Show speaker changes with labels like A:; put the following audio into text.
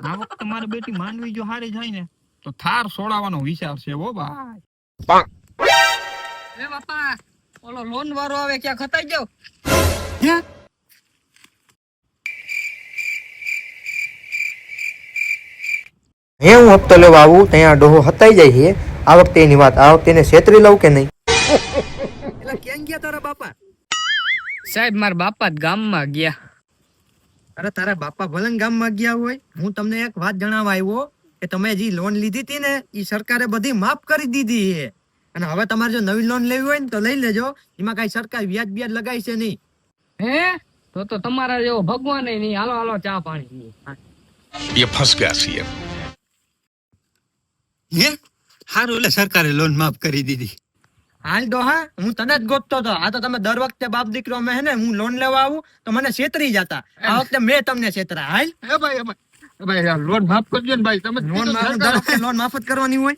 A: આ વખતે મારી બેટી માંડવી જો હારી જાય ને તો થાર છોડાવવાનો વિચાર છે હો ભાઈ.
B: એ બાપા ઓલો લોન વાળો આવે ક્યાં ખતાઈ ગયો?
C: હે હું હપ્તો લેવા આવું ત્યાં ડોહો હતાઈ જાય છે. આ વખતે એની વાત, આ વખતે એને છેતરી લઉં કે નહીં?
B: એટલે ક્યાં ગયા તારા બાપા? સાહેબ મારા બાપા જ ગામમાં ગયા. અરે તારા બાપા ભલે ગામમાં ગયા હોય, હું તમને એક વાત જણાવવા આવ્યો કે તમે જે લોન લીધી હતી ને એ સરકારે બધી માફ કરી દીધી છે. અને હવે તમારે જો નવી લોન લેવી હોય ને તો લઈ લેજો. એમાં કઈ સરકાર વ્યાજ બ્યાજ લગાઈ છે નહીં. હે તો તમારા જેવો ભગવાન નહીં. હાલો હાલો ચા પાણી.
D: ये फंस गया सीएम.
E: હે હારું, એટલે સરકારે લોન માફ કરી દીધી.
B: હાલ ડોહા, હું તને જ ગોતતો હતો. આ તો તમે દર વખતે બાપ દીકરો મેં હે ને હું લોન લેવા આવું તો મને છેતરી જતા. આ વખતે મેં તમને છેતરા. હાલ
A: એ ભાઈ લોન માફ કરજો ને ભાઈ. તમે
B: લોન માફ જ કરવાની હોય.